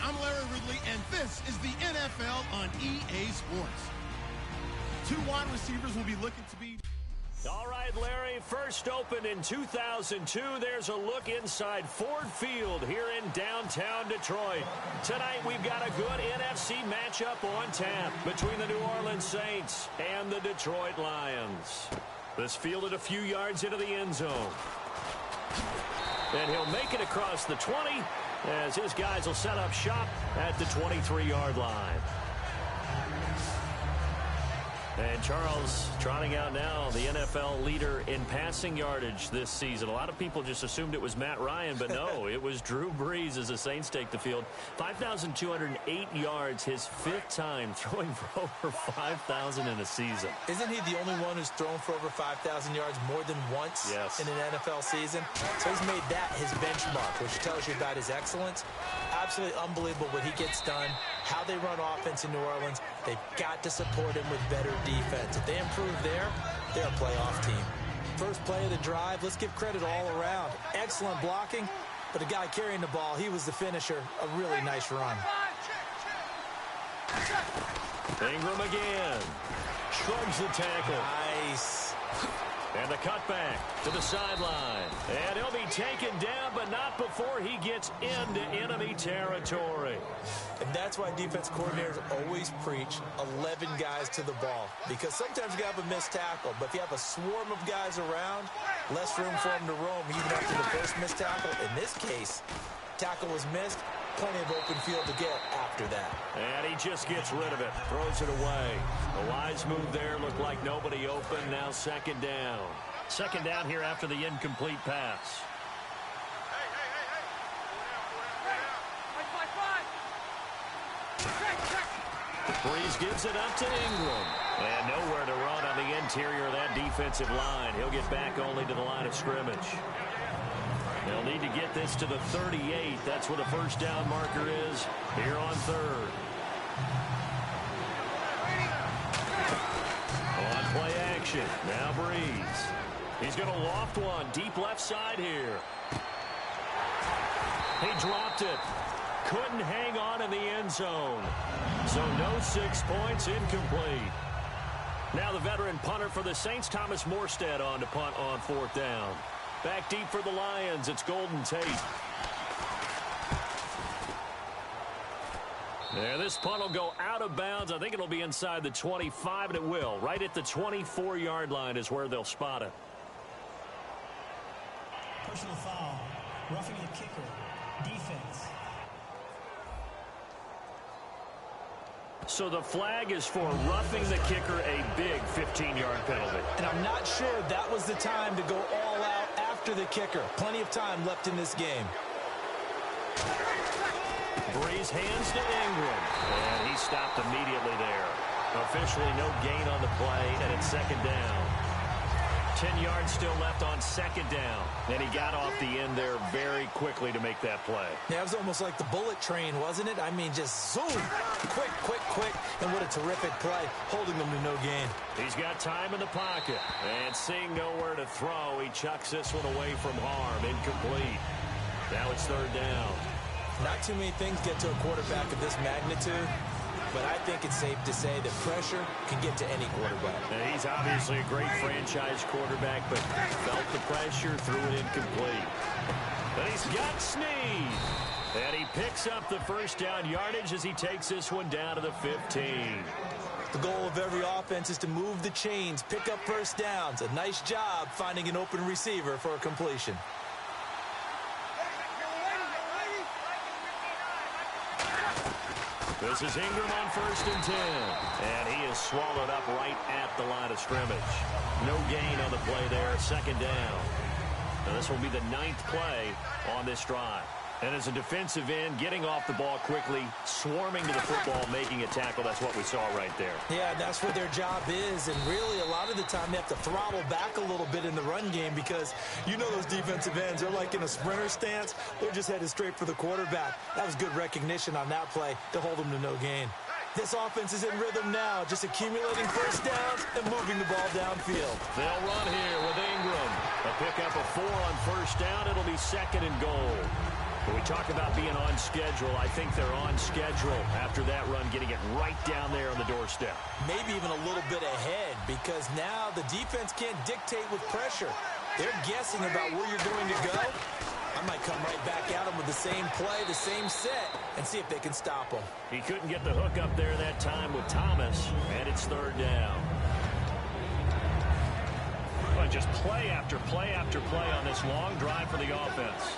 I'm Larry Ridley, and this is the NFL on EA Sports. Two wide receivers will be looking to be... All right, Larry, first opened in 2002. There's a look inside Ford Field here in downtown Detroit. Tonight, we've got a good NFC matchup on tap between the New Orleans Saints and the Detroit Lions. This fielded a few yards into the end zone. And he'll make it across the 20 as his guys will set up shop at the 23-yard line. And Charles trotting out now, the NFL leader in passing yardage this season. A lot of people just assumed it was Matt Ryan, but no, it was Drew Brees as the Saints take the field. 5,208 yards, his fifth time throwing for over 5,000 in a season. Isn't he the only one who's thrown for over 5,000 yards more than once in an NFL season? So he's made that his benchmark, which tells you about his excellence. Absolutely unbelievable what he gets done, how they run offense in New Orleans. They've got to support him with better defense. If they improve there, they're a playoff team. First play of the drive, let's give credit all around. Excellent blocking, but the guy carrying the ball, he was the finisher. A really nice run. Ingram again. Shrugs the tackle. Nice. And the cutback to the sideline. And he'll be taken down, but not before he gets into enemy territory. And that's why defense coordinators always preach 11 guys to the ball. Because sometimes you have a missed tackle, but if you have a swarm of guys around, less room for them to roam even after the first missed tackle. In this case, tackle was missed. Plenty of open field to get after that. And he just gets rid of it. Throws it away. A wise move there. Looked like nobody open. Now second down. Second down here after the incomplete pass. Brees gives it up to Ingram. And nowhere to run on the interior of that defensive line. He'll get back only to the line of scrimmage. They'll need to get this to the 38. That's what a first down marker is here on third. On play action. Now Brees. He's going to loft one deep left side here. He dropped it. Couldn't hang on in the end zone. So no 6 points, incomplete. Now the veteran punter for the Saints, Thomas Morstead, on to punt on fourth down. Back deep for the Lions, it's Golden Tate. There, this punt will go out of bounds. I think it'll be inside the 25, and it will. Right at the 24-yard line is where they'll spot it. Personal foul, roughing the kicker, defense. So the flag is for roughing the kicker, a big 15-yard penalty. And I'm not sure that was the time to go all out after the kicker. Plenty of time left in this game. Brees hands to Ingram, and he stopped immediately there. Officially no gain on the play, and it's second down. 10 yards still left on second down. And he got off the end there very quickly to make that play. Yeah, it was almost like the bullet train, wasn't it? I mean, just zoom. Quick, quick, quick. And what a terrific play, holding them to no gain. He's got time in the pocket. And seeing nowhere to throw, he chucks this one away from harm. Incomplete. Now it's third down. Not too many things get to a quarterback of this magnitude. But I think it's safe to say that pressure can get to any quarterback. And he's obviously a great franchise quarterback, but felt the pressure, threw it incomplete. But he's got Snead. And he picks up the first down yardage as he takes this one down to the 15. The goal of every offense is to move the chains, pick up first downs. A nice job finding an open receiver for a completion. This is Ingram on first and 10. And he is swallowed up right at the line of scrimmage. No gain on the play there. Second down. Now this will be the 9th play on this drive. And as a defensive end, getting off the ball quickly, swarming to the football, making a tackle, that's what we saw right there. Yeah, that's what their job is. And really, a lot of the time, they have to throttle back a little bit in the run game because you know those defensive ends, they're like in a sprinter stance. They're just headed straight for the quarterback. That was good recognition on that play to hold them to no gain. This offense is in rhythm now, just accumulating first downs and moving the ball downfield. They'll run here with Ingram. A pickup of 4 on first down. It'll be second and goal. When we talk about being on schedule, I think they're on schedule after that run, getting it right down there on the doorstep. Maybe even a little bit ahead, because now the defense can't dictate with pressure. They're guessing about where you're going to go. I might come right back at them with the same play, the same set, and see if they can stop them. He couldn't get the hook up there that time with Thomas, and it's third down. But just play after play after play on this long drive for the offense.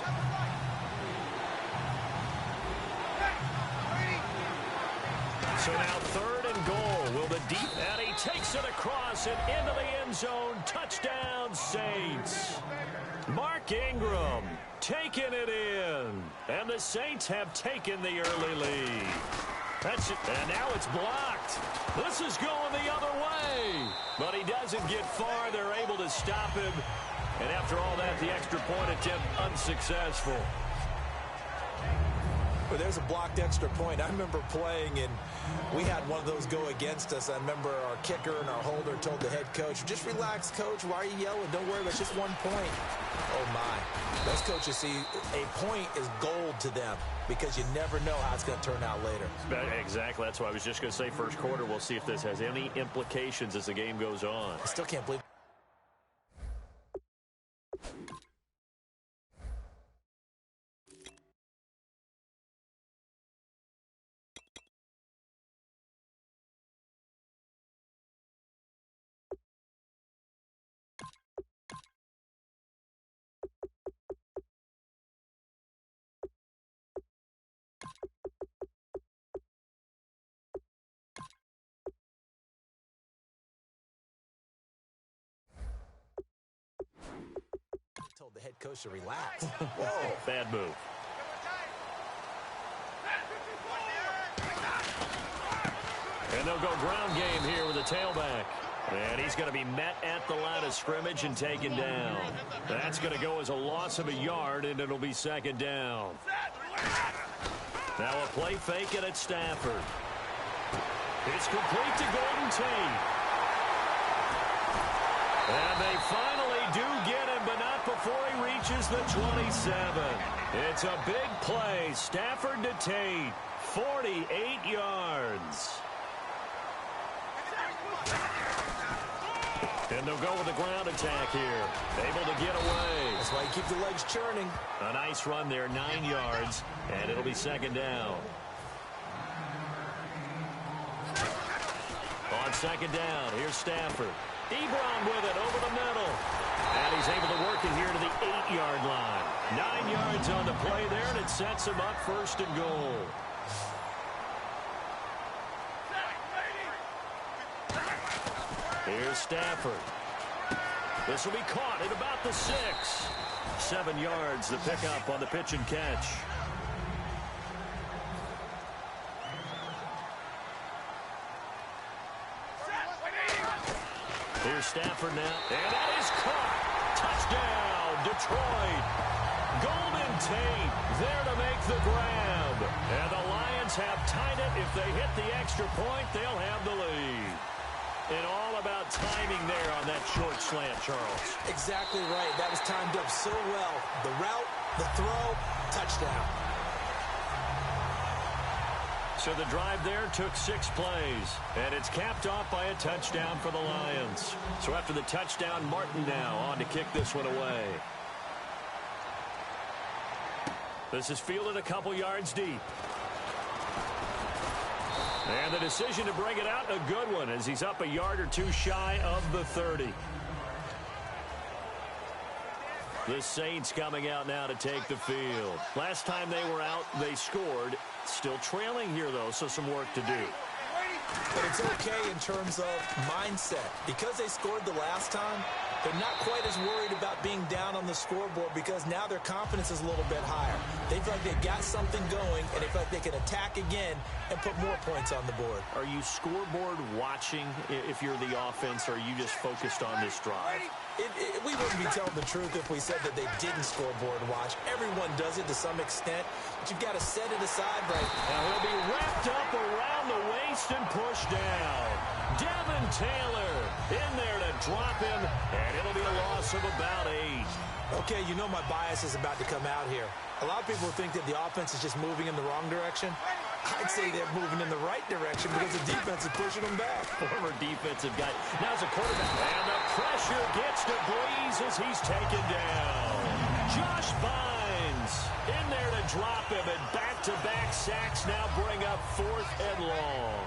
So now third and goal. Will the deep, and he takes it across and into the end zone. Touchdown, Saints. Mark Ingram taking it in. And the Saints have taken the early lead. That's it. And now it's blocked. This is going the other way. But he doesn't get far. They're able to stop him. And after all that, the extra point attempt unsuccessful. Well, there's a blocked extra point. I remember playing, and we had one of those go against us. I remember our kicker and our holder told the head coach, just relax, coach. Why are you yelling? Don't worry, it's just 1 point. Oh, my. Those coaches see a point is gold to them because you never know how it's going to turn out later. Exactly. That's what I was just going to say. First quarter, we'll see if this has any implications as the game goes on. I still can't believe told the head coach to relax. Whoa, bad move. And they'll go ground game here with a tailback. And he's going to be met at the line of scrimmage and taken down. That's going to go as a loss of a yard, and it'll be second down. Now a play fake it at Stafford. It's complete to Golden Tate. And they finally do get him, but not before he reaches the 27. It's a big play. Stafford to Tate. 48 yards. And they'll go with the ground attack here. Able to get away. That's why you keep the legs churning. A nice run there, 9 yards, and it'll be second down. On second down, here's Stafford. Ebron with it over the middle. And he's able to work it here to the 8-yard line. 9 yards on the play there, and it sets him up first and goal. Here's Stafford. This will be caught at about the 6. 7 yards the pickup on the pitch and catch. Here's Stafford now. And that is caught. Touchdown, Detroit. Golden Tate there to make the grab. And the Lions have tied it. If they hit the extra point, they'll have the lead. And all about timing there on that short slant, Charles. Exactly right. That was timed up so well. The route, the throw, touchdown. So the drive there took 6 plays, and it's capped off by a touchdown for the Lions. So after the touchdown, Martin now on to kick this one away. This is fielded a couple yards deep. And the decision to bring it out, a good one, as he's up a yard or two shy of the 30. The Saints coming out now to take the field. Last time they were out, they scored. Still trailing here, though, so some work to do. But it's okay in terms of mindset. Because they scored the last time, they're not quite as worried about being down on the scoreboard because now their confidence is a little bit higher. They feel like they've got something going, and they feel like they can attack again and put more points on the board. Are you scoreboard watching if you're the offense, or are you just focused on this drive? We wouldn't be telling the truth if we said that they didn't scoreboard watch. Everyone does it to some extent, but you've got to set it aside right now. He'll be wrapped up around the waist and pushed down. Devin Taylor in there to drop him, and it'll be a loss of about 8. Okay, you know my bias is about to come out here. A lot of people think that the offense is just moving in the wrong direction. I'd say they're moving in the right direction because the defense is pushing them back. Former defensive guy. Now it's a quarterback. And the pressure gets to Breeze as he's taken down. Josh Bynes in there to drop him, and back-to-back sacks now bring up 4th and long.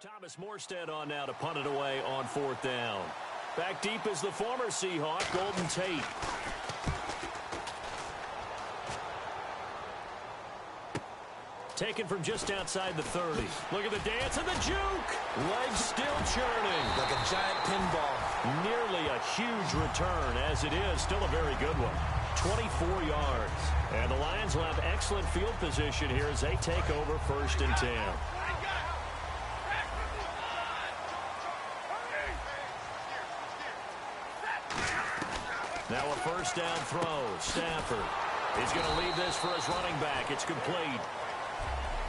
Thomas Morstead on now to punt it away on 4th down. Back deep is the former Seahawk, Golden Tate. Taken from just outside the 30. Look at the dance and the juke. Legs still churning. Like a giant pinball. Nearly a huge return, as it is still a very good one. 24 yards. And the Lions will have excellent field position here as they take over 1st and 10. Now a 1st down throw. Stafford. He's going to leave this for his running back. It's complete.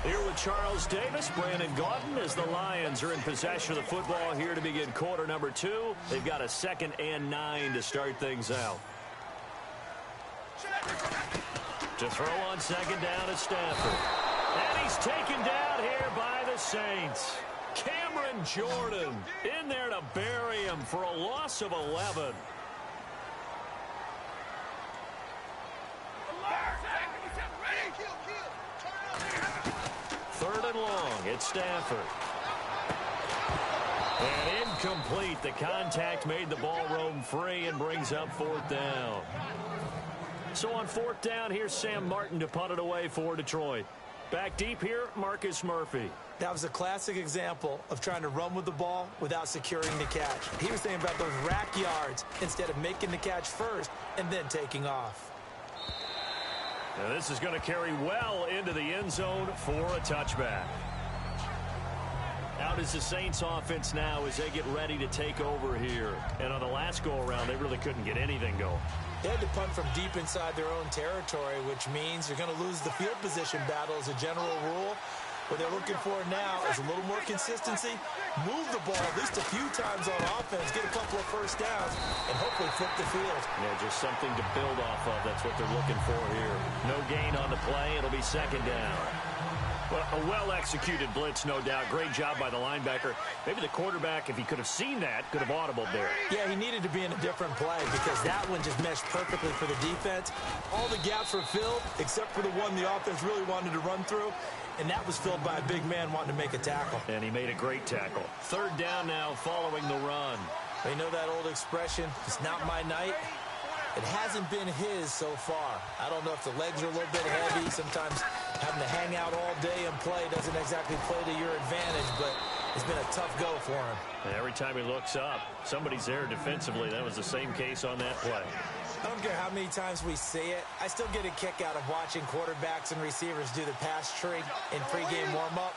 Here with Charles Davis, Brandon Gaudin, as the Lions are in possession of the football here to begin quarter number 2. They've got a 2nd and 9 to start things out. To throw on 2nd down is Stafford. And he's taken down here by the Saints. Cameron Jordan in there to bury him for a loss of 11. 3rd and long. It's Stafford. And incomplete. The contact made the ball roam free and brings up 4th down. So on 4th down, here's Sam Martin to punt it away for Detroit. Back deep here, Marcus Murphy. That was a classic example of trying to run with the ball without securing the catch. He was thinking about those rack yards instead of making the catch first and then taking off. Now this is going to carry well into the end zone for a touchback. Out is the Saints offense now as they get ready to take over here. And on the last go-around, they really couldn't get anything going. They had to punt from deep inside their own territory, which means you're going to lose the field position battle as a general rule. What they're looking for now is a little more consistency, move the ball at least a few times on offense, get a couple of 1st downs, and hopefully flip the field. Yeah, just something to build off of. That's what they're looking for here. No gain on the play. It'll be 2nd down. Well, a well-executed blitz, no doubt. Great job by the linebacker. Maybe the quarterback, if he could have seen that, could have audibled there. Yeah, he needed to be in a different play because that one just meshed perfectly for the defense. All the gaps were filled except for the one the offense really wanted to run through, and that was filled by a big man wanting to make a tackle. And he made a great tackle. 3rd down now following the run. You know that old expression, it's not my night? It hasn't been his so far. I don't know if the legs are a little bit heavy. Sometimes having to hang out all day and play doesn't exactly play to your advantage, but it's been a tough go for him. And every time he looks up, somebody's there defensively. That was the same case on that play. I don't care how many times we see it. I still get a kick out of watching quarterbacks and receivers do the pass tree in pregame warm-up.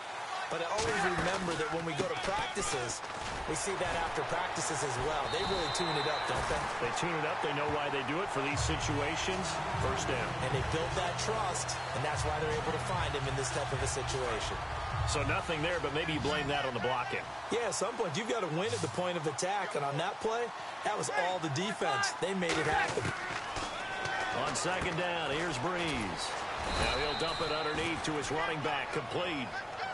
But I always remember that when we go to practices, we see that after practices as well. They really tune it up, don't they? They tune it up. They know why they do it for these situations. 1st down. And they build that trust, and that's why they're able to find him in this type of a situation. So nothing there, but maybe you blame that on the blocking. Yeah, at some point, you've got to win at the point of attack. And on that play, that was all the defense. They made it happen. On 2nd down, here's Breeze. Now he'll dump it underneath to his running back, complete.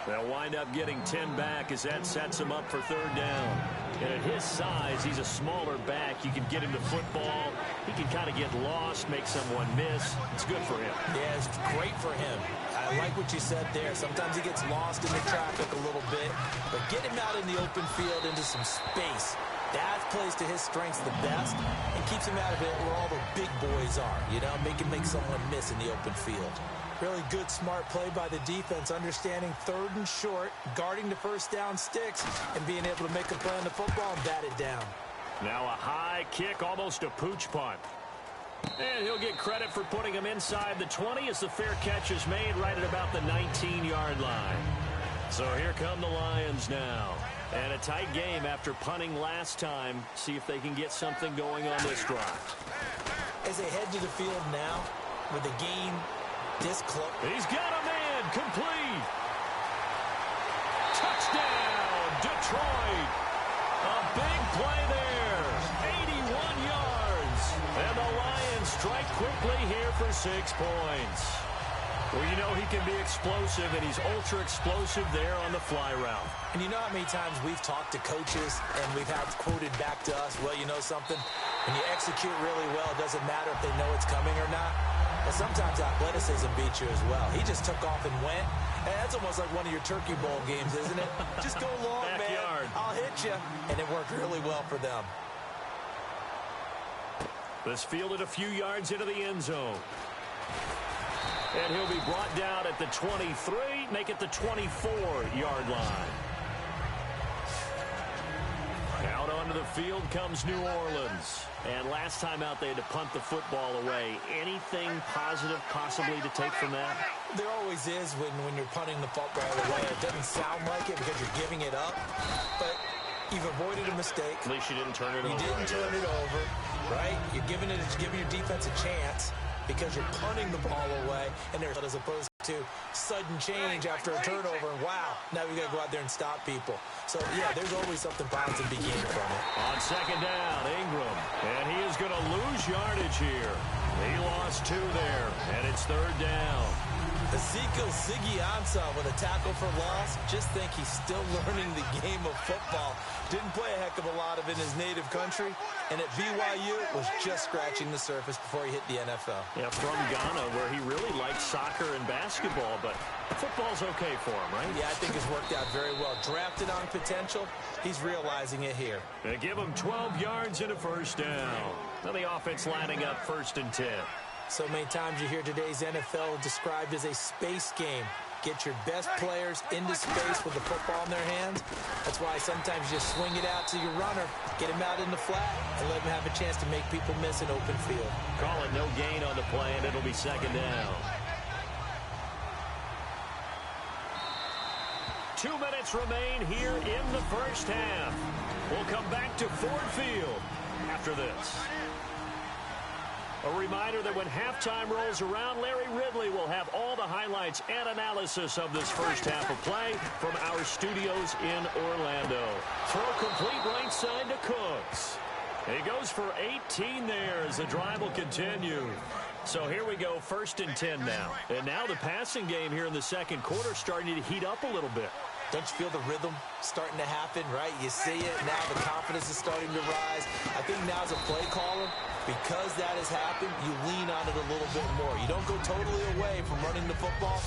They'll wind up getting 10 back as that sets him up for 3rd down. And at his size, he's a smaller back. You can get him to football. He can kind of get lost, make someone miss. It's good for him. Yeah, it's great for him. I like what you said there. Sometimes he gets lost in the traffic a little bit. But get him out in the open field into some space. That plays to his strengths the best and keeps him out of it where all the big boys are. You know, make someone miss in the open field. Really good, smart play by the defense, understanding 3rd and short, guarding the 1st down sticks, and being able to make a play on the football and bat it down. Now a high kick, almost a pooch punt. And he'll get credit for putting him inside the 20 as the fair catch is made right at about the 19-yard line. So here come the Lions now. And a tight game after punting last time. See if they can get something going on this drive. As they head to the field now, with the game this close. He's got a man complete. Touchdown, Detroit. A big play there. 81 yards. And the Lions strike quickly here for 6 points. Well, you know he can be explosive, and he's ultra-explosive there on the fly route. And you know how many times we've talked to coaches, and we've had quoted back to us, well, you know something? When you execute really well, it doesn't matter if they know it's coming or not. But sometimes athleticism beats you as well. He just took off and went. And that's almost like one of your Turkey Bowl games, isn't it? Just go long, Backyard. man. I'll hit you. And it worked really well for them. This fielded a few yards into the end zone. And he'll be brought down at the 23, make it the 24-yard line. Out onto the field comes New Orleans. And last time out, they had to punt the football away. Anything positive possibly to take from that? There always is when you're punting the football away. It doesn't sound like it because you're giving it up. But you've avoided a mistake. At least you didn't turn it over. You didn't turn it over, right? You're giving your defense a chance because you're punting the ball away, and there's as opposed to sudden change after a turnover. And wow, now we got to go out there and stop people. So, yeah, there's always something positive to be gained from it. On second down, Ingram. And he is going to lose yardage here. He lost 2 there, and it's third down. Ezekiel Sigiansa with a tackle for loss. Just think he's still learning the game of football. Didn't play a heck of a lot of it in his native country. And at BYU, was just scratching the surface before he hit the NFL. Yeah, from Ghana, where he really likes soccer and basketball, but football's okay for him, right? Yeah, I think it's worked out very well. Drafted on potential, he's realizing it here. They give him 12 yards and a first down. Now the offense lining up 1st and 10. So many times you hear today's NFL described as a space game. Get your best players into space with the football in their hands. That's why sometimes you just swing it out to your runner, get him out in the flat, and let him have a chance to make people miss an open field. Call it no gain on the play, and it'll be second down. 2 minutes remain here in the first half. We'll come back to Ford Field after this. A reminder that when halftime rolls around, Larry Ridley will have all the highlights and analysis of this first half of play from our studios in Orlando. Throw complete right side to Cooks. He goes for 18 there as the drive will continue. So here we go, 1st and 10 now. And now the passing game here in the second quarter starting to heat up a little bit. Don't you feel the rhythm starting to happen, right? You see it, now the confidence is starting to rise. I think now as a play caller, because that has happened, you lean on it a little bit more. You don't go totally away from running the football,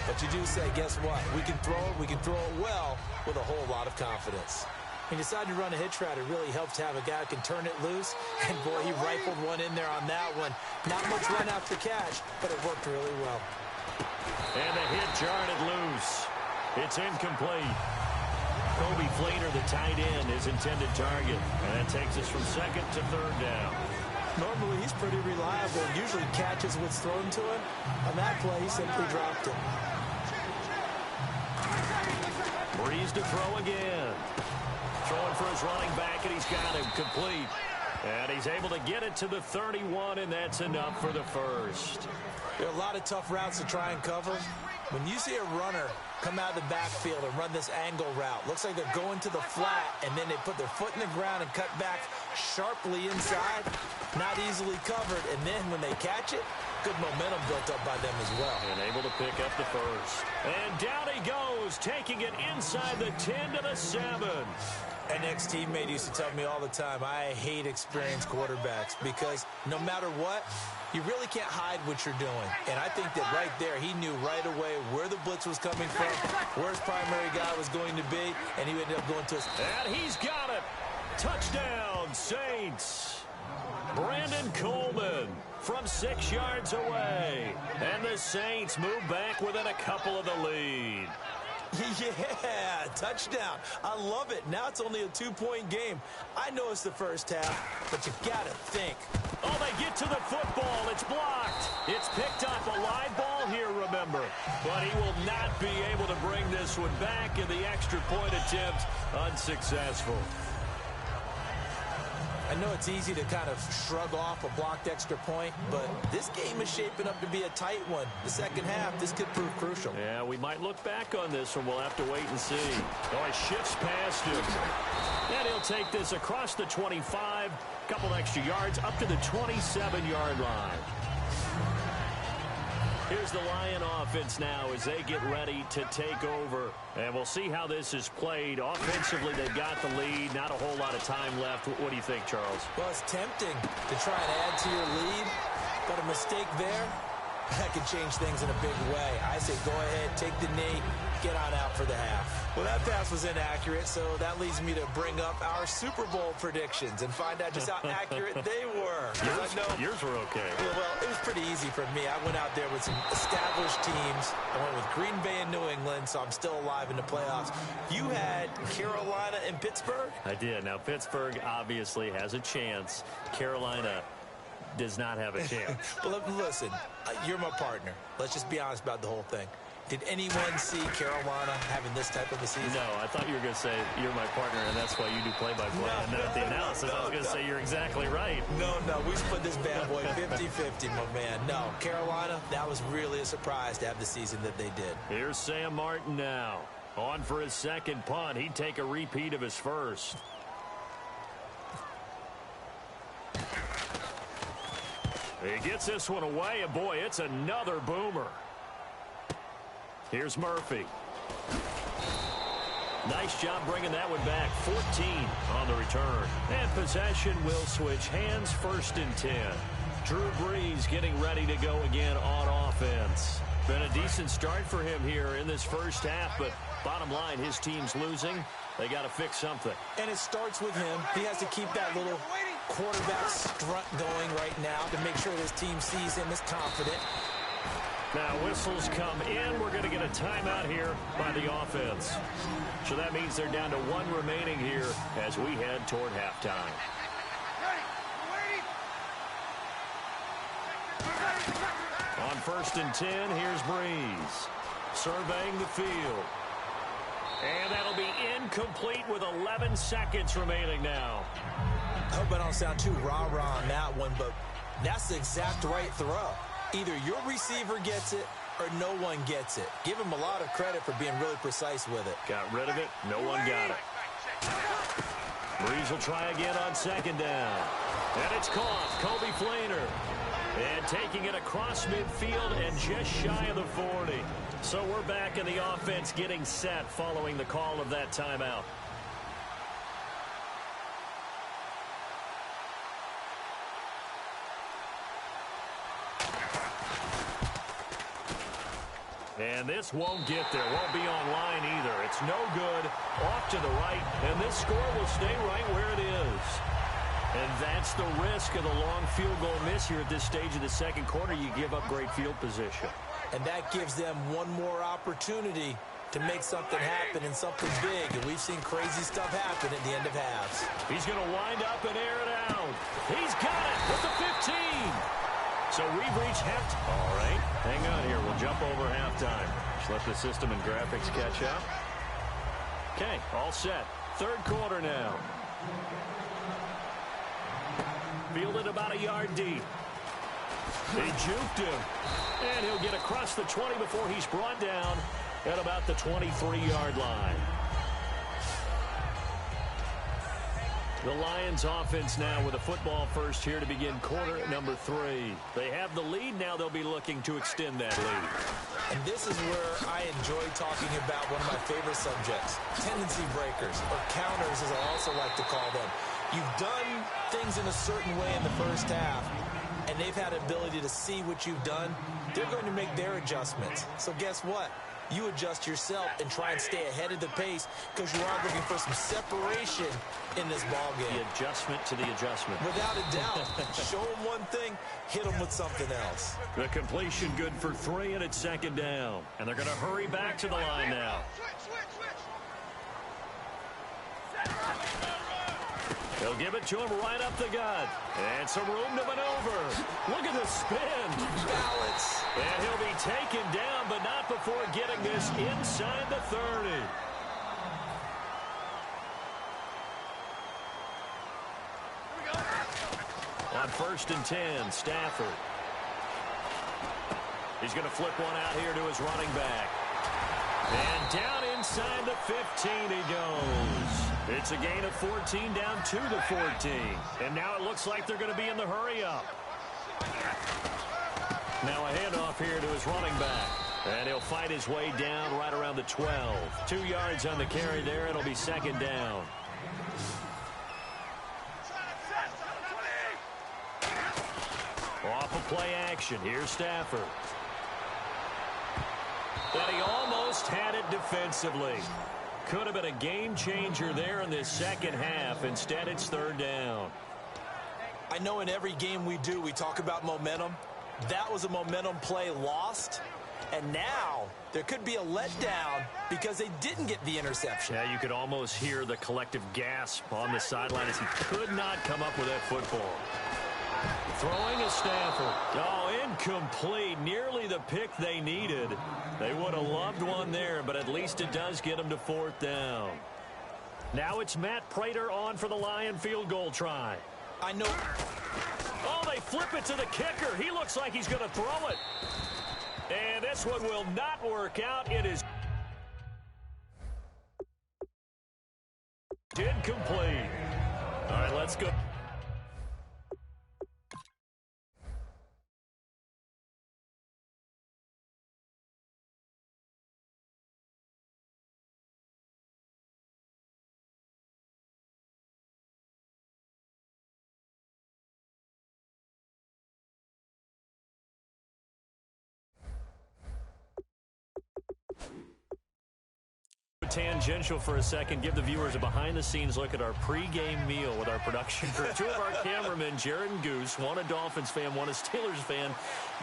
but you do say, guess what? We can throw it well with a whole lot of confidence. When you decide to run a hitch route, it really helps to have a guy who can turn it loose. And, boy, he rifled one in there on that one. Not much run after catch, but it worked really well. And the hit jarred it loose. It's incomplete. Kobe Fleener, the tight end, his intended target. And that takes us from 2nd to 3rd down. Normally, he's pretty reliable and usually catches what's thrown to him. On that play, he simply dropped it. Breeze to throw again. Throwing for his running back, and he's got him complete. And he's able to get it to the 31, and that's enough for the first. There are a lot of tough routes to try and cover. When you see a runner come out of the backfield and run this angle route, looks like they're going to the flat, and then they put their foot in the ground and cut back sharply inside, not easily covered, and then when they catch it, good momentum built up by them as well. And able to pick up the first. And down he goes, taking it inside the 10 to the 7. An ex-teammate used to tell me all the time, I hate experienced quarterbacks because no matter what, you really can't hide what you're doing. And I think that right there, he knew right away where the blitz was coming from, where his primary guy was going to be, and he ended up going to his... And he's got it. Touchdown, Saints. Brandon Coleman from 6 yards away. And the Saints move back within a couple of the lead. Yeah, touchdown. I love it. Now it's only a 2-point game. I know it's the first half, but you got to think. Oh, they get to the football. It's blocked. It's picked up. A live ball here, remember. But he will not be able to bring this one back, and the extra point attempt unsuccessful. I know it's easy to kind of shrug off a blocked extra point, but this game is shaping up to be a tight one. The second half, this could prove crucial. Yeah, we might look back on this one. We'll have to wait and see. Oh, he shifts past him. And he'll take this across the 25, couple extra yards, up to the 27-yard line. Here's the Lion offense now as they get ready to take over. And we'll see how this is played. Offensively, they've got the lead. Not a whole lot of time left. What do you think, Charles? Well, it's tempting to try and add to your lead, but a mistake there, that could change things in a big way. I say go ahead, take the knee, get on out for the half. Well, that pass was inaccurate, so that leads me to bring up our Super Bowl predictions and find out just how accurate they were. Yours were okay. Well, it was pretty easy for me. I went out there with some established teams. I went with Green Bay and New England, so I'm still alive in the playoffs. You had Carolina and Pittsburgh? I did. Now, Pittsburgh obviously has a chance. Carolina does not have a chance. Well, listen, you're my partner. Let's just be honest about the whole thing. Did anyone see Carolina having this type of a season? No, I thought you were going to say you're my partner, and that's why you do play-by-play. And then at the analysis, I was going to say you're exactly right. No, we split this bad boy 50-50, my man. No, Carolina, that was really a surprise to have the season that they did. Here's Sam Martin now. On for his second punt. He'd take a repeat of his first. He gets this one away, and boy, it's another boomer. Here's Murphy. Nice job bringing that one back. 14 on the return. And possession will switch hands, 1st and 10. Drew Brees getting ready to go again on offense. Been a decent start for him here in this first half, but bottom line, his team's losing. They got to fix something. And it starts with him. He has to keep that little quarterback strut going right now to make sure this team sees him as confident. Now whistles come in. We're going to get a timeout here by the offense. So that means they're down to 1 remaining here as we head toward halftime. On 1st and 10, here's Brees. Surveying the field. And that'll be incomplete with 11 seconds remaining now. I hope I don't sound too rah-rah on that one, but that's the exact right throw. Either your receiver gets it or no one gets it. Give him a lot of credit for being really precise with it. Got rid of it. No one got it. Brees will try again on 2nd down. And it's caught. Kobe Flainer. And taking it across midfield and just shy of the 40. So we're back in the offense getting set following the call of that timeout. And this won't get there. Won't be online either. It's no good. Off to the right. And this score will stay right where it is. And that's the risk of the long field goal miss here at this stage of the second quarter. You give up great field position. And that gives them one more opportunity to make something happen and something big. And we've seen crazy stuff happen at the end of halves. He's going to wind up and air it out. He's got it with the 15. So we've reached halftime. All right, hang on here. We'll jump over halftime. Just let the system and graphics catch up. Okay, all set. 3rd quarter now. Fielded about a yard deep. They juked him. And he'll get across the 20 before he's brought down at about the 23-yard line. The Lions offense now with a football first here to begin quarter number 3. They have the lead now. They'll be looking to extend that lead. And this is where I enjoy talking about one of my favorite subjects, tendency breakers, or counters as I also like to call them. You've done things in a certain way in the first half, and they've had the ability to see what you've done. They're going to make their adjustments. So guess what? you adjust yourself and try and stay ahead of the pace because you are looking for some separation in this ball game. The adjustment to the adjustment. Without a doubt. Show them one thing, hit them with something else. The completion good for 3, and it's 2nd down. And they're going to hurry back to the line now. They'll give it to him right up the gut. And some room to maneuver. Look at the spin. Balance. And he'll be taken down, but not before getting this inside the 30. On 1st and 10, Stafford. He's going to flip one out here to his running back. And down inside the 15 he goes. It's a gain of 14 down to the 14. And now it looks like they're going to be in the hurry-up. Now a handoff here to his running back. And he'll fight his way down right around the 12. 2 yards on the carry there. It'll be 2nd down. Off of play action. Here's Stafford. And he almost had it defensively. Could have been a game changer there in this second half. Instead, it's 3rd down. I know in every game we do, we talk about momentum. That was a momentum play lost. And now there could be a letdown because they didn't get the interception. Yeah, you could almost hear the collective gasp on the sideline as he could not come up with that football. Throwing is Stafford. Oh, incomplete. Nearly the pick they needed. They would have loved one there, but at least it does get them to 4th down. Now it's Matt Prater on for the Lion field goal try. I know. Oh, they flip it to the kicker. He looks like he's going to throw it. And this one will not work out. It is incomplete. All right, let's go. Tangential for a second, give the viewers a behind-the-scenes look at our pregame meal with our production crew. 2 of our cameramen, Jared and Goose, one a Dolphins fan, one a Steelers fan.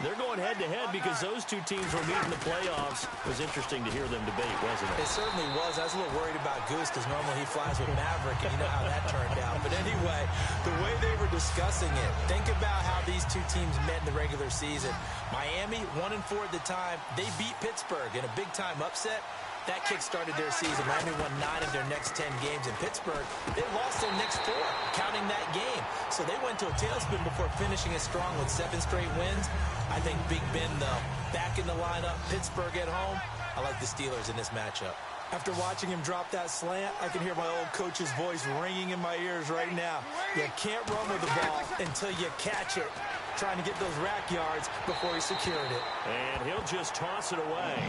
They're going head-to-head because those 2 teams will meet in the playoffs. It was interesting to hear them debate, wasn't it? It certainly was. I was a little worried about Goose because normally he flies with Maverick, and you know how that turned out. But anyway, the way they were discussing it, think about how these 2 teams met in the regular season. Miami, 1-4 at the time, they beat Pittsburgh in a big-time upset. That kick-started their season. Miami won 9 of their next 10 games in Pittsburgh. They lost their next 4, counting that game. So they went to a tailspin before finishing it strong with 7 straight wins. I think Big Ben, though, back in the lineup, Pittsburgh at home. I like the Steelers in this matchup. After watching him drop that slant, I can hear my old coach's voice ringing in my ears right now. You can't run with the ball until you catch it. Trying to get those rack yards before he secured it. And he'll just toss it away.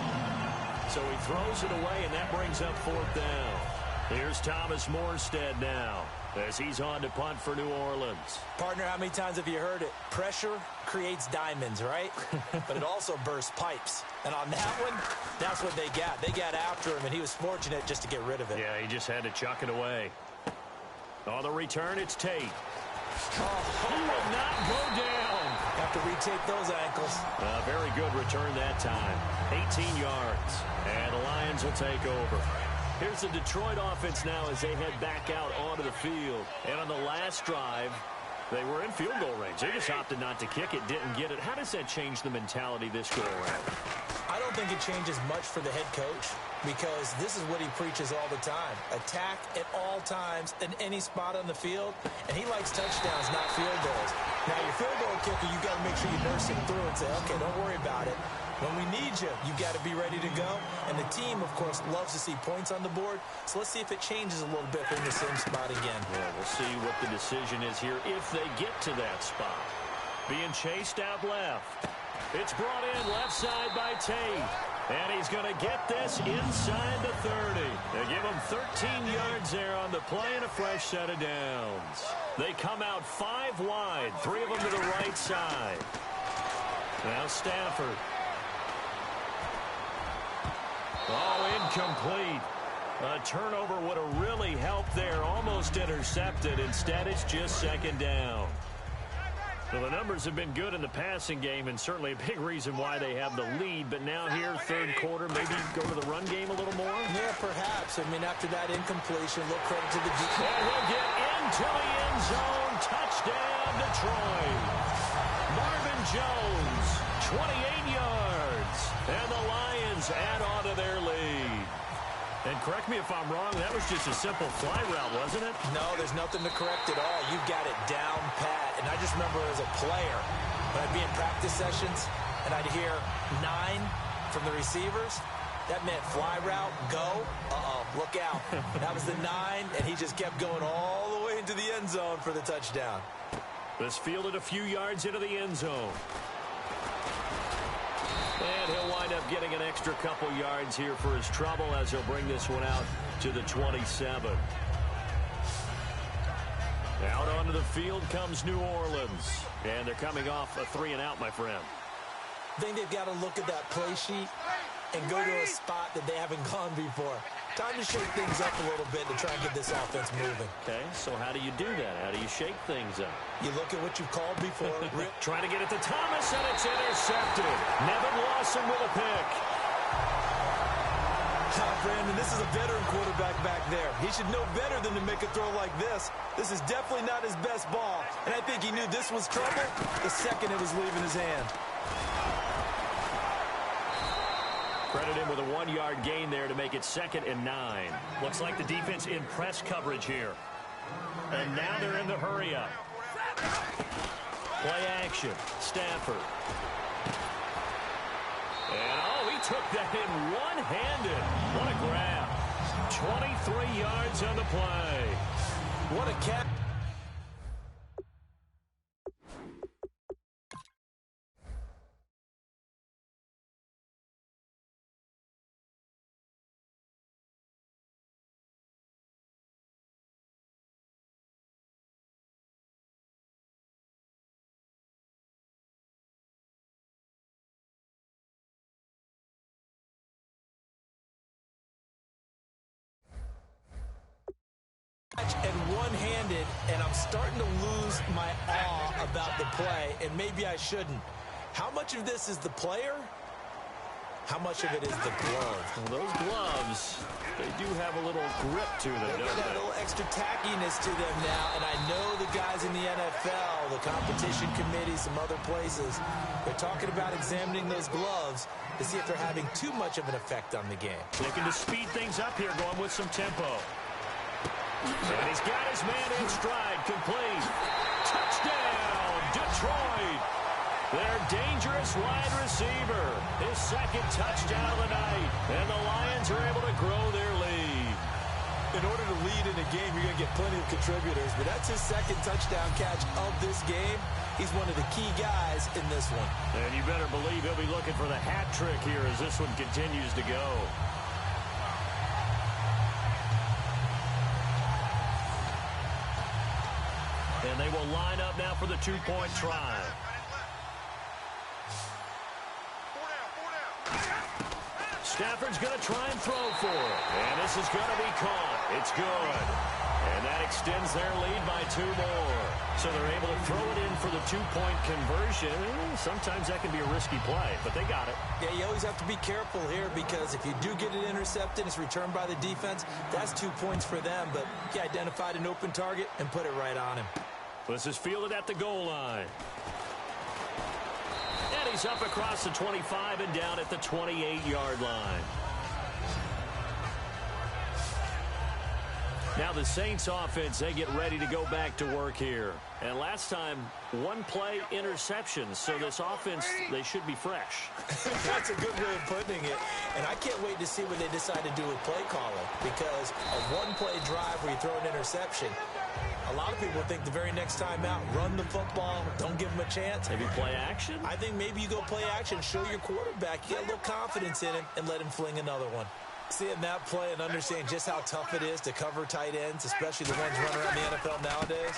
So he throws it away, and that brings up 4th down. Here's Thomas Morstead now as he's on to punt for New Orleans. Partner, how many times have you heard it? Pressure creates diamonds, right? But it also bursts pipes. And on that one, that's what they got. They got after him, and he was fortunate just to get rid of it. Yeah, he just had to chuck it away. On the return, it's Tate. Oh, he will not go down. Have to retake those ankles. Very good return that time. 18 yards. And the Lions will take over. Here's the Detroit offense now as they head back out onto the field. And on the last drive, they were in field goal range. They just opted not to kick it, didn't get it. How does that change the mentality this go around? I don't think it changes much for the head coach because this is what he preaches all the time. Attack at all times in any spot on the field. And he likes touchdowns, not field goals. Now, your field goal kicker, you got to make sure you nurse him through and say, okay, don't worry about it. When we need you, you got to be ready to go. And the team, of course, loves to see points on the board. So let's see if it changes a little bit from the same spot again. Yeah, we'll see what the decision is here if they get to that spot. Being chased out left. It's brought in left side by Tate. And he's going to get this inside the 30. They give him 13 yards there on the play and a fresh set of downs. They come out 5 wide, 3 of them to the right side. Now Stafford. Oh, incomplete. A turnover would have really helped there. Almost intercepted. Instead, it's just second down. Well, the numbers have been good in the passing game, and certainly a big reason why they have the lead. But now here, third quarter, maybe go to the run game a little more? Yeah, perhaps. I mean, after that incompletion, a little credit to the defense. And he'll get into the end zone. Touchdown, Detroit. Marvin Jones, 28 yards. And the Lions add on to their lead. And correct me if I'm wrong, that was just a simple fly route, wasn't it? No, there's nothing to correct at all. You've got it down pat. And I just remember as a player, when I'd be in practice sessions, and I'd hear 9 from the receivers, that meant fly route, go, look out. That was the 9, and he just kept going all the way into the end zone for the touchdown. This fielded a few yards into the end zone. And he'll wind up getting an extra couple yards here for his trouble as he'll bring this one out to the 27. Out onto the field comes New Orleans. And they're coming off a 3-and-out, my friend. I think they've got to look at that play sheet and go to a spot that they haven't gone before. Time to shake things up a little bit to try and get this offense moving. Okay, so how do you do that? How do you shake things up? You look at what you've called before. Trying to get it to Thomas, and it's intercepted. Nevin Lawson with a pick. Brandon, this is a veteran quarterback back there. He should know better than to make a throw like this. This is definitely not his best ball, and I think he knew this was trouble the second it was leaving his hand. Credit him with a 1-yard gain there to make it 2nd and 9. Looks like the defense in press coverage here. And now they're in the hurry-up. Play action. Stafford. And, he took that in one-handed. What a grab. 23 yards on the play. What a catch. And one-handed, and I'm starting to lose my awe about the play, and maybe I shouldn't. How much of this is the player? How much of it is the glove? Well, those gloves, they do have a little grip to them, They don't got they? a little extra tackiness to them now, and I know the guys in the NFL, the competition committee, some other places, they're talking about examining those gloves to see if they're having too much of an effect on the game. Looking to speed things up here, going with some tempo. And he's got his man in stride, complete. Touchdown, Detroit. Their dangerous wide receiver. His 2nd touchdown of the night. And the Lions are able to grow their lead. In order to lead in a game, you're going to get plenty of contributors, but that's his 2nd touchdown catch of this game. He's one of the key guys in this one. And you better believe he'll be looking for the hat trick here as this one continues to go. And they will line up now for the 2-point try. Stafford's going to try and throw for it. And this is going to be caught. It's good. And that extends their lead by 2 more. So they're able to throw it in for the 2-point conversion. Sometimes that can be a risky play, but they got it. Yeah, you always have to be careful here because if you do get it intercepted, it's returned by the defense. That's 2 points for them, but he identified an open target and put it right on him. This is fielded at the goal line. And he's up across the 25 and down at the 28-yard line. Now the Saints offense, they get ready to go back to work here. And last time, 1-play interception. So this offense, they should be fresh. That's a good way of putting it. And I can't wait to see what they decide to do with play calling. Because a 1-play drive where you throw an interception, a lot of people think the very next time out, run the football, don't give him a chance. Maybe play action? I think maybe you go play action, show your quarterback, get a little confidence in him, and let him fling another one. Seeing that play and understanding just how tough it is to cover tight ends, especially the ones running around the NFL nowadays,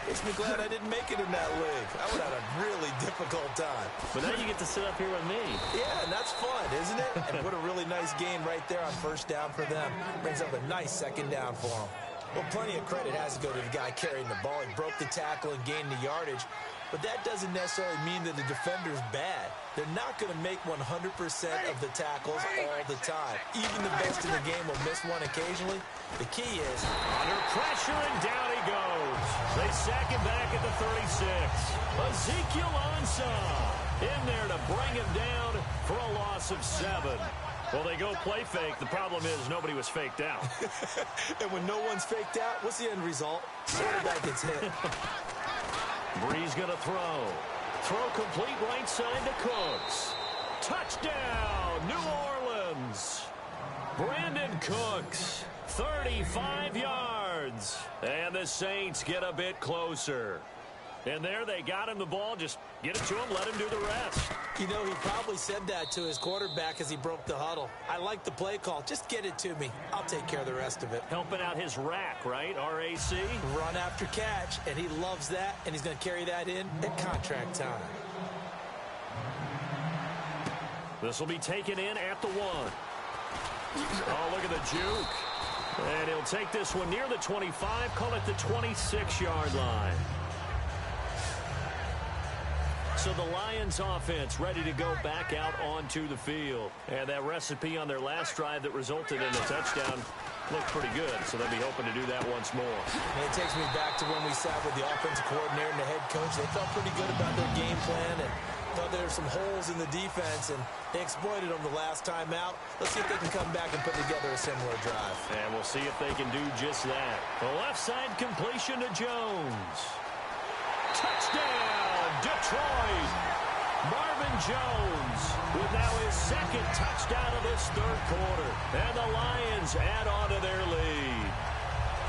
makes me glad I didn't make it in that league. I would have had a really difficult time. But now you get to sit up here with me. Yeah, and that's fun, isn't it? And what a really nice gain right there on first down for them. Brings up a nice second down for them. Well, plenty of credit has to go to the guy carrying the ball. He broke the tackle and gained the yardage. But that doesn't necessarily mean that the defender's bad. They're not going to make 100% of the tackles all the time. Even the best in the game will miss one occasionally. The key is under pressure, and down he goes. They sack him back at the 36. Ezekiel Ansah in there to bring him down for a loss of 7. Well, they go play fake. The problem is nobody was faked out. And when no one's faked out, what's the end result? Quarterback gets hit. Breeze going to throw. Throw complete right side to Cooks. Touchdown, New Orleans. Brandon Cooks, 35 yards. And the Saints get a bit closer. And there they got him the ball. Just get it to him, let him do the rest. You know, he probably said that to his quarterback as he broke the huddle. I like the play call. Just get it to me. I'll take care of the rest of it. Helping out his rack, right? RAC. Run after catch, and he loves that, and he's going to carry that in at contract time. This will be taken in at the 1. Oh, look at the juke. And he'll take this one near the 25, call it the 26-yard line. So the Lions offense ready to go back out onto the field. And that recipe on their last drive that resulted in a touchdown looked pretty good. So they'll be hoping to do that once more. And it takes me back to when we sat with the offensive coordinator and the head coach. They felt pretty good about their game plan and thought there were some holes in the defense, and they exploited them the last time out. Let's see if they can come back and put together a similar drive. And we'll see if they can do just that. The left side completion to Jones. Touchdown, Detroit! Marvin Jones with now his second touchdown of this third quarter. And the Lions add on to their lead.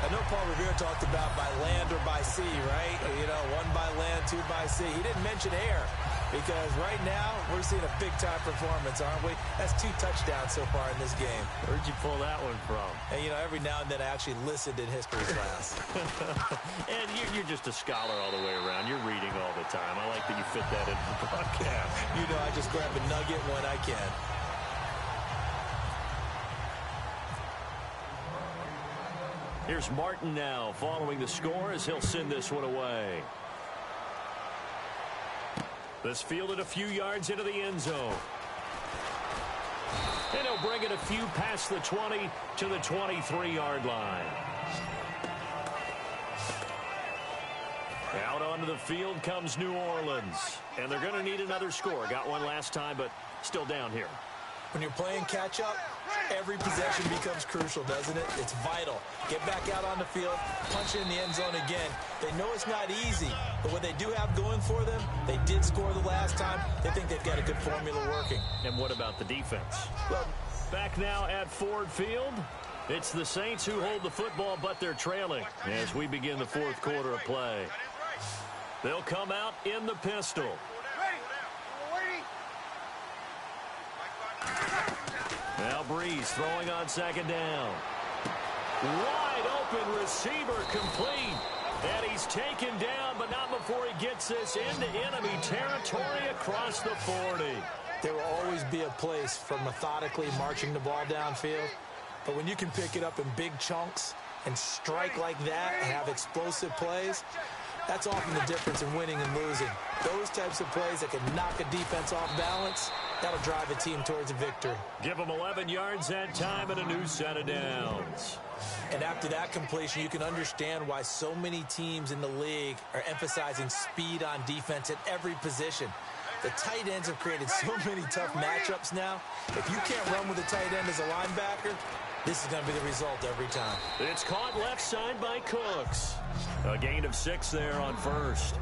I know Paul Revere talked about by land or by sea, right? You know, 1 by land, 2 by sea. He didn't mention air because right now we're seeing a big-time performance, aren't we? That's 2 touchdowns so far in this game. Where'd you pull that one from? And, you know, every now and then I actually listened in history class. And you're just a scholar all the way around. You're reading all the time. I like that you fit that into the broadcast. You know, I just grab a nugget when I can. Here's Martin now following the score as he'll send this one away. This fielded a few yards into the end zone. And he'll bring it a few past the 20 to the 23-yard line. Out onto the field comes New Orleans. And they're going to need another score. Got one last time, but still down here. When you're playing catch-up, every possession becomes crucial, doesn't it? It's vital. Get back out on the field, punch it in the end zone again. They know it's not easy, but what they do have going for them, they did score the last time. They think they've got a good formula working. And what about the defense? Well, back now at Ford Field, it's the Saints who hold the football, but they're trailing as we begin the fourth quarter of play. They'll come out in the pistol. Now Breeze throwing on second down. Wide open receiver complete. And he's taken down, but not before he gets this into enemy territory across the 40. There will always be a place for methodically marching the ball downfield. But when you can pick it up in big chunks and strike like that and have explosive plays, that's often the difference in winning and losing. Those types of plays that can knock a defense off balance, that'll drive a team towards a victory. Give them 11 yards that time and a new set of downs. And after that completion, you can understand why so many teams in the league are emphasizing speed on defense at every position. The tight ends have created so many tough matchups now. If you can't run with a tight end as a linebacker, this is going to be the result every time. It's caught left side by Cooks. A gain of 6 there on first.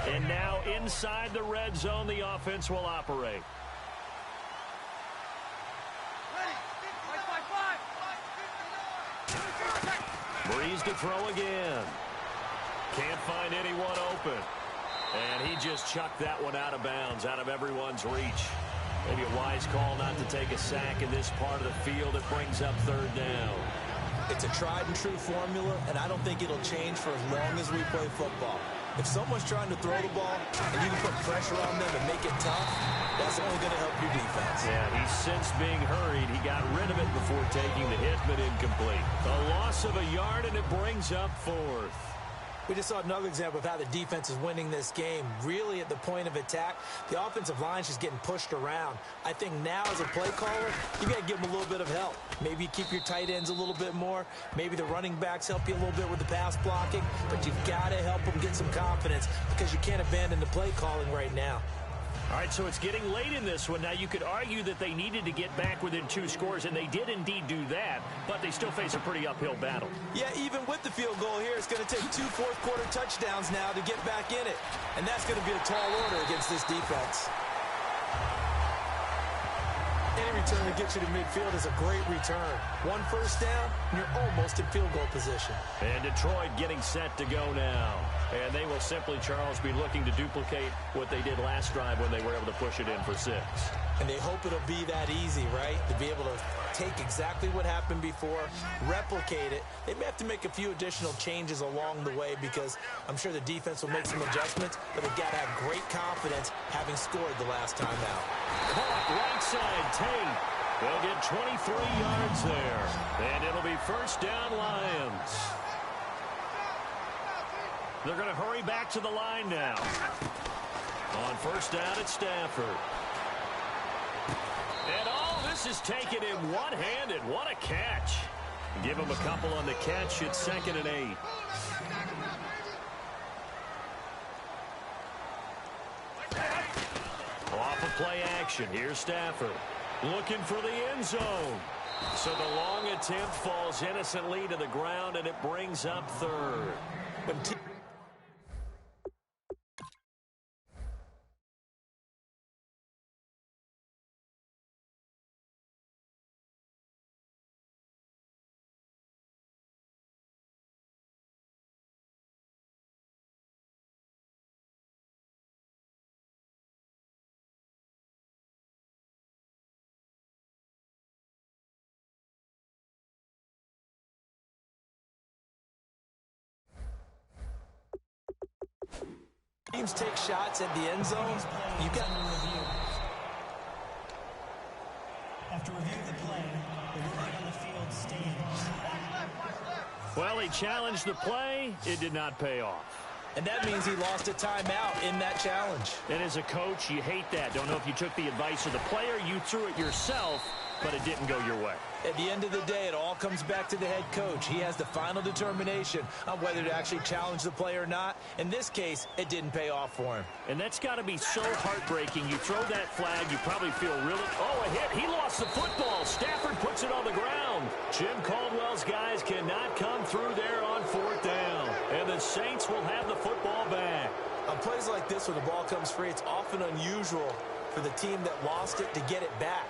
And now inside the red zone, the offense will operate. Breeze to throw again. Can't find anyone open. And he just chucked that one out of bounds, out of everyone's reach. Maybe a wise call not to take a sack in this part of the field. It brings up third down. It's a tried-and-true formula, and I don't think it'll change for as long as we play football. If someone's trying to throw the ball and you can put pressure on them and make it tough, that's only going to help your defense. Yeah, he's since being hurried. He got rid of it before taking the hit, but incomplete. A loss of a yard, and it brings up fourth. We just saw another example of how the defense is winning this game. Really at the point of attack, the offensive line's just getting pushed around. I think now as a play caller, you got to give them a little bit of help. Maybe you keep your tight ends a little bit more. Maybe the running backs help you a little bit with the pass blocking. But you've got to help them get some confidence because you can't abandon the play calling right now. All right, so it's getting late in this one. Now, you could argue that they needed to get back within 2 scores, and they did indeed do that, but they still face a pretty uphill battle. Yeah, even with the field goal here, it's going to take 2 fourth-quarter touchdowns now to get back in it, and that's going to be a tall order against this defense. Any return that gets you to midfield is a great return. 1 first down, and you're almost in field goal position. And Detroit getting set to go now. And they will simply, Charles, be looking to duplicate what they did last drive when they were able to push it in for 6. And they hope it'll be that easy, right? To be able to take exactly what happened before, replicate it. They may have to make a few additional changes along the way because I'm sure the defense will make some adjustments, but they've got to have great confidence having scored the last time out. Caught right side, Tate. They'll get 23 yards there. And it'll be first down, Lions. They're going to hurry back to the line now. On first down, it's Stafford. And all this is taken in one-handed. What a catch. Give him a couple on the catch. It's 2nd and 8. Off of play action. Here's Stafford. Looking for the end zone. So the long attempt falls innocently to the ground, and it brings up third. Teams take shots at the end zone. You got review. After reviewing the play, the ruling on the field stands. Well, he challenged the play. It did not pay off. And that means he lost a timeout in that challenge. And as a coach, you hate that. Don't know if you took the advice of the player, you threw it yourself, but it didn't go your way. At the end of the day, it all comes back to the head coach. He has the final determination on whether to actually challenge the play or not. In this case, it didn't pay off for him. And that's got to be so heartbreaking. You throw that flag, you probably feel really... Oh, a hit. He lost the football. Stafford puts it on the ground. Jim Caldwell's guys cannot come through there on 4th down. And the Saints will have the football back. On plays like this where the ball comes free, it's often unusual for the team that lost it to get it back.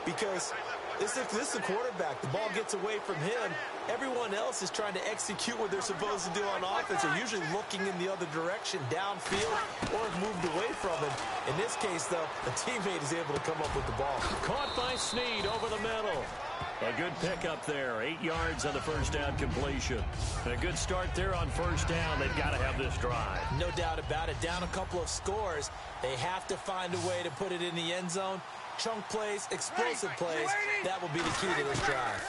Because this is the quarterback. The ball gets away from him. Everyone else is trying to execute what they're supposed to do on offense. They're usually looking in the other direction, downfield, or have moved away from him. In this case, though, the teammate is able to come up with the ball. Caught by Snead over the middle. A good pickup there. 8 yards on the first down completion. And a good start there on first down. They've got to have this drive. No doubt about it. Down a couple of scores. They have to find a way to put it in the end zone. Chunk plays, explosive plays. That will be the key to this drive.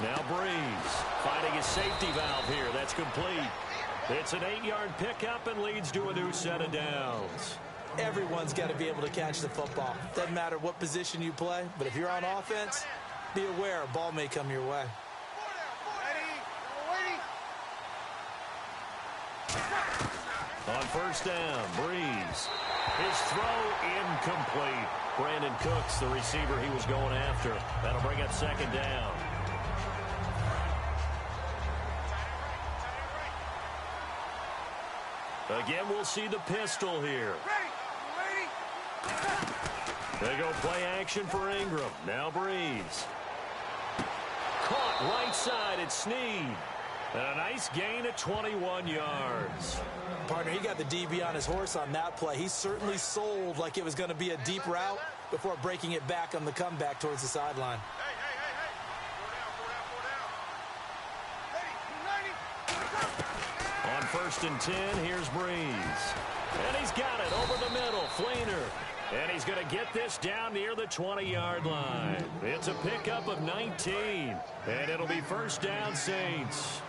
Now Breeze finding his safety valve here. That's complete. It's an 8-yard pickup and leads to a new set of downs. Everyone's got to be able to catch the football. Doesn't matter what position you play, but if you're on offense, be aware a ball may come your way. On first down, Breeze. His throw incomplete. Brandon Cooks, the receiver he was going after. That'll bring up 2nd down. Again, we'll see the pistol here. They go play action for Ingram. Now Breeze. Caught right side at Snead. And a nice gain of 21 yards. Partner, he got the DB on his horse on that play. He certainly sold like it was going to be a deep route, before breaking it back on the comeback towards the sideline. On 1st and 10, here's Breeze. And he's got it over the middle. Fleener. And he's going to get this down near the 20-yard line. It's a pickup of 19. And it'll be first down, Saints.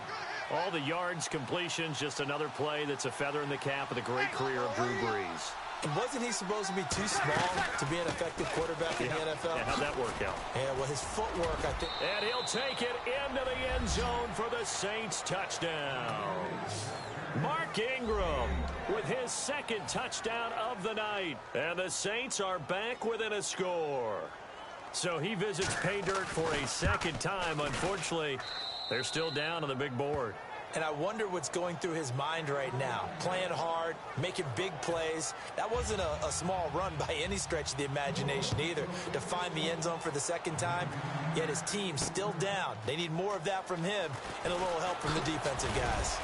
All the yards, completions, just another play that's a feather in the cap of the great career of Drew Brees. And wasn't he supposed to be too small to be an effective quarterback in the NFL? Yeah, how'd that work out? Yeah, well, his footwork, I think. And he'll take it into the end zone for the Saints touchdown. Mark Ingram with his second touchdown of the night. And the Saints are back within a score. So he visits pay dirt for a second time. Unfortunately, they're still down on the big board. And I wonder what's going through his mind right now. Playing hard, making big plays. That wasn't a small run by any stretch of the imagination either. To find the end zone for the second time, yet his team's still down. They need more of that from him and a little help from the defensive guys.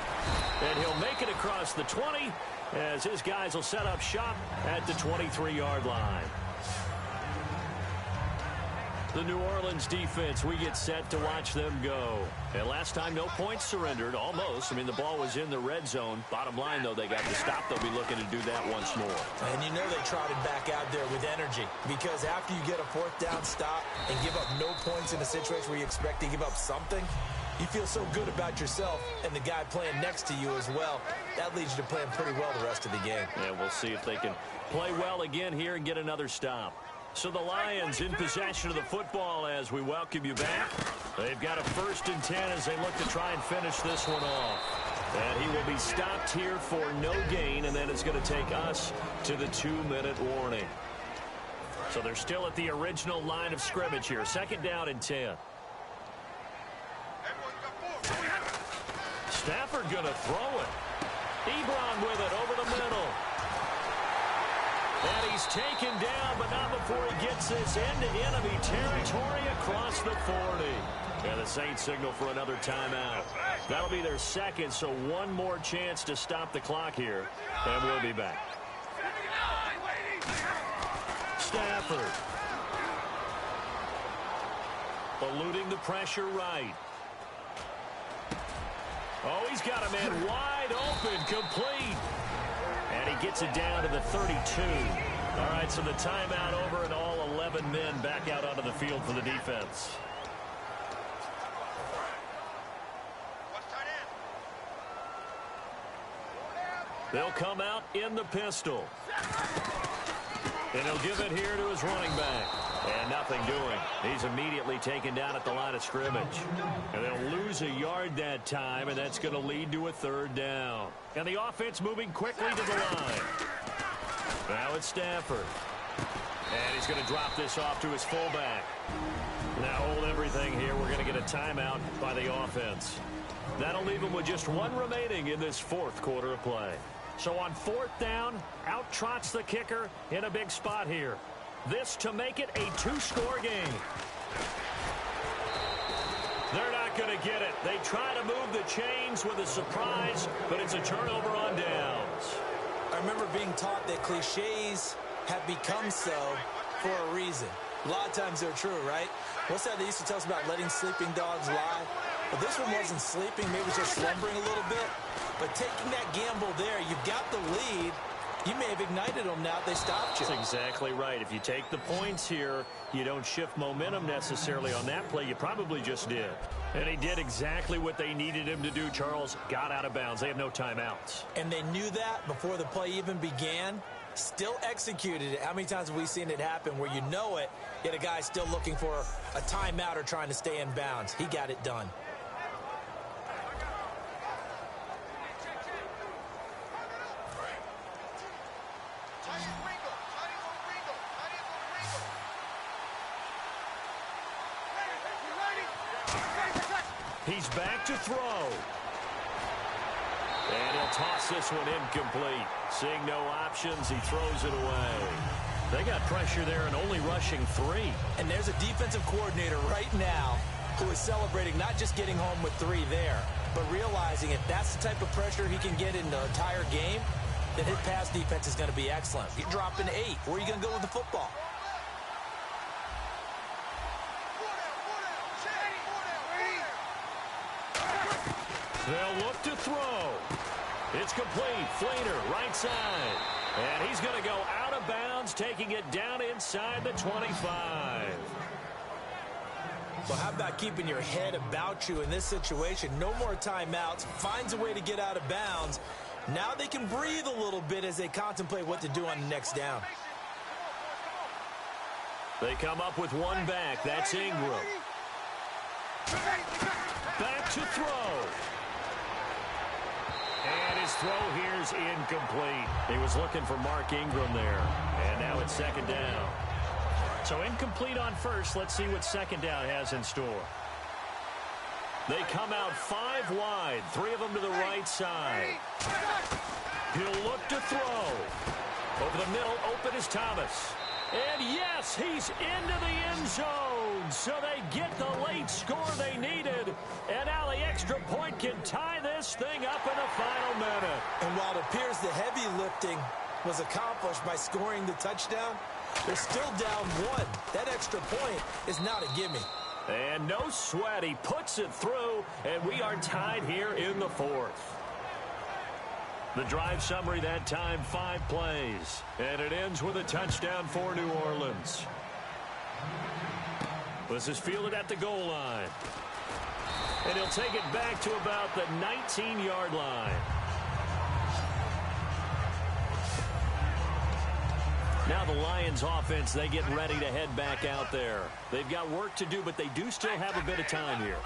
And he'll make it across the 20 as his guys will set up shop at the 23-yard line. The New Orleans defense, we get set to watch them go. And last time, no points surrendered, almost. I mean, the ball was in the red zone. Bottom line, though, they got the stop. They'll be looking to do that once more. And you know they trotted back out there with energy, because after you get a 4th down stop and give up no points in a situation where you expect to give up something, you feel so good about yourself and the guy playing next to you as well. That leads you to playing pretty well the rest of the game. Yeah, we'll see if they can play well again here and get another stop. So the Lions in possession of the football as we welcome you back. They've got a 1st and 10 as they look to try and finish this one off. And he will be stopped here for no gain, and then it's going to take us to the 2-minute warning. So they're still at the original line of scrimmage here. 2nd down and 10. Stafford going to throw it. Ebron with it over the middle. And he's taken down, but not before he gets this into enemy territory across the 40. And the Saints signal for another timeout. That'll be their second, so one more chance to stop the clock here. And we'll be back. Stafford. Eluding the pressure right. Oh, he's got a man wide open, complete. And he gets it down to the 32. All right, so the timeout over and all 11 men back out onto the field for the defense. They'll come out in the pistol. And he'll give it here to his running back. And nothing doing. He's immediately taken down at the line of scrimmage. And they'll lose a yard that time, and that's going to lead to a 3rd down. And the offense moving quickly to the line. Now it's Stafford. And he's going to drop this off to his fullback. Now hold everything here. We're going to get a timeout by the offense. That'll leave him with just one remaining in this 4th quarter of play. So on 4th down, out trots the kicker in a big spot here. This to make it a 2-score game. They're not going to get it. They try to move the chains with a surprise, but it's a turnover on downs. I remember being taught that cliches have become so for a reason. A lot of times they're true, right? What's that they used to tell us about letting sleeping dogs lie? Well, this one wasn't sleeping. Maybe it was just slumbering a little bit. But taking that gamble there, you've got the lead. You may have ignited them now if they stopped you. That's exactly right. If you take the points here, you don't shift momentum necessarily on that play. You probably just did. And he did exactly what they needed him to do, Charles. Got out of bounds. They have no timeouts. And they knew that before the play even began. Still executed it. How many times have we seen it happen where you know it, yet a guy's still looking for a timeout or trying to stay in bounds? He got it done. He's back to throw. And he'll toss this one incomplete. Seeing no options, he throws it away. They got pressure there and only rushing 3. And there's a defensive coordinator right now who is celebrating not just getting home with 3 there, but realizing if that's the type of pressure he can get in the entire game, then his pass defense is going to be excellent. You're dropping 8. Where are you going to go with the football? They'll look to throw. It's complete. Fleener, right side. And he's going to go out of bounds, taking it down inside the 25. Well, how about keeping your head about you in this situation? No more timeouts. Finds a way to get out of bounds. Now they can breathe a little bit as they contemplate what to do on the next down. They come up with one back. That's Ingram. Back to throw. And his throw here is incomplete. He was looking for Mark Ingram there. And now it's second down. So incomplete on first. Let's see what second down has in store. They come out 5 wide. 3 of them to the right side. He'll look to throw. Over the middle, open is Thomas. And yes, he's into the end zone. So they get the late score they needed. And now the extra point can tie this thing up in the final minute. And while it appears the heavy lifting was accomplished by scoring the touchdown, they're still down 1. That extra point is not a gimme. And no sweat. He puts it through, and we are tied here in the 4th. The drive summary that time, 5 plays. And it ends with a touchdown for New Orleans. This is fielded at the goal line. And he'll take it back to about the 19-yard line. Now the Lions offense, they get ready to head back out there. They've got work to do, but they do still have a bit of time here.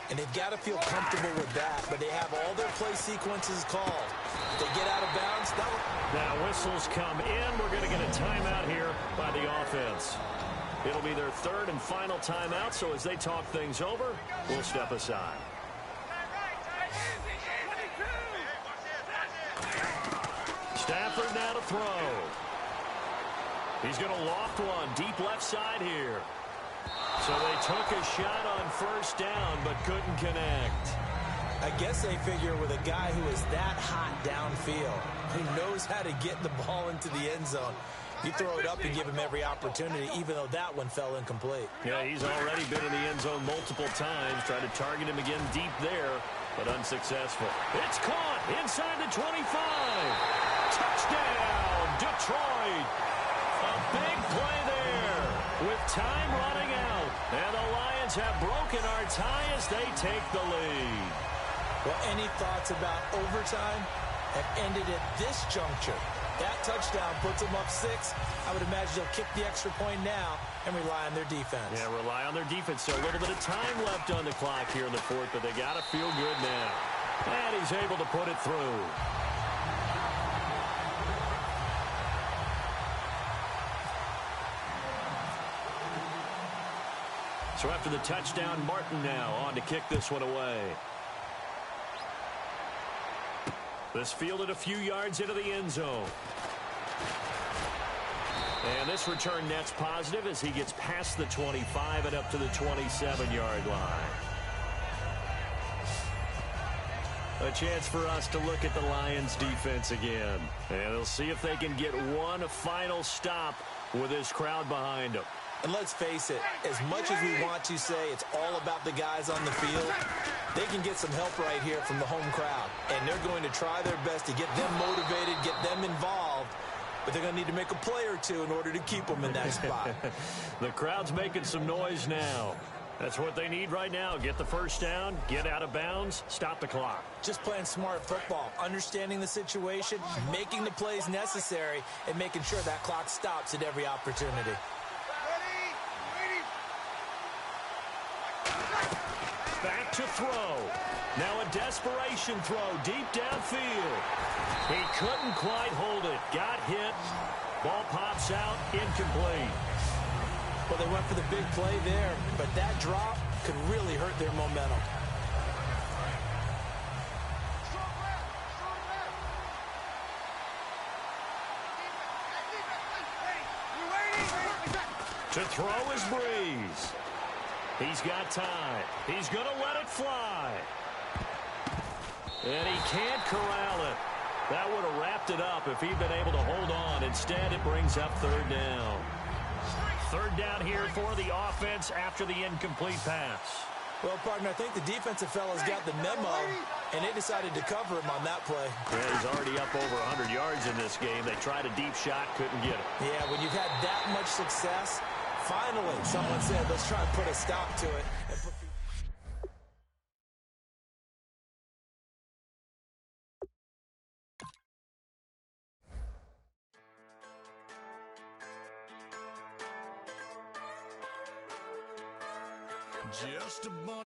And they've got to feel comfortable with that, but they have all their play sequences called. If they get out of bounds, now whistles come in. We're going to get a timeout here by the offense. It'll be their 3rd and final timeout, so as they talk things over, we'll step aside. Stafford now to throw. He's going to loft one deep left side here. So they took a shot on first down, but couldn't connect. I guess they figure with a guy who is that hot downfield, who knows how to get the ball into the end zone, you throw it up and give him every opportunity, even though that one fell incomplete. Yeah, he's already been in the end zone multiple times, tried to target him again deep there, but unsuccessful. It's caught inside the 25. Touchdown, Detroit. A big play there with time running out. And the Lions have broken our tie as they take the lead. Well, any thoughts about overtime have ended at this juncture? That touchdown puts them up 6. I would imagine they'll kick the extra point now and rely on their defense. Yeah, rely on their defense. So a little bit of time left on the clock here in the 4th, but they got to feel good now. And he's able to put it through. So after the touchdown, Martin now on to kick this one away. This fielded a few yards into the end zone. And this return net's positive as he gets past the 25 and up to the 27-yard line. A chance for us to look at the Lions defense again. And they'll see if they can get one final stop with this crowd behind them. And let's face it, as much as we want to say it's all about the guys on the field, they can get some help right here from the home crowd. And they're going to try their best to get them motivated, get them involved. But they're going to need to make a play or two in order to keep them in that spot. The crowd's making some noise now. That's what they need right now. Get the first down, get out of bounds, stop the clock. Just playing smart football, understanding the situation, making the plays necessary, and making sure that clock stops at every opportunity. Back to throw. Now a desperation throw deep downfield. He couldn't quite hold it. Got hit. Ball pops out. Incomplete. Well, they went for the big play there, but that drop could really hurt their momentum. To throw is Breeze. He's got time. He's going to let it fly. And he can't corral it. That would have wrapped it up if he'd been able to hold on. Instead, it brings up 3rd down. 3rd down here for the offense after the incomplete pass. Well, partner, I think the defensive fellas got the memo, and they decided to cover him on that play. Yeah, he's already up over 100 yards in this game. They tried a deep shot, couldn't get it. Yeah, when you've had that much success, finally someone said, let's try and put a stop to it. Just a bunch.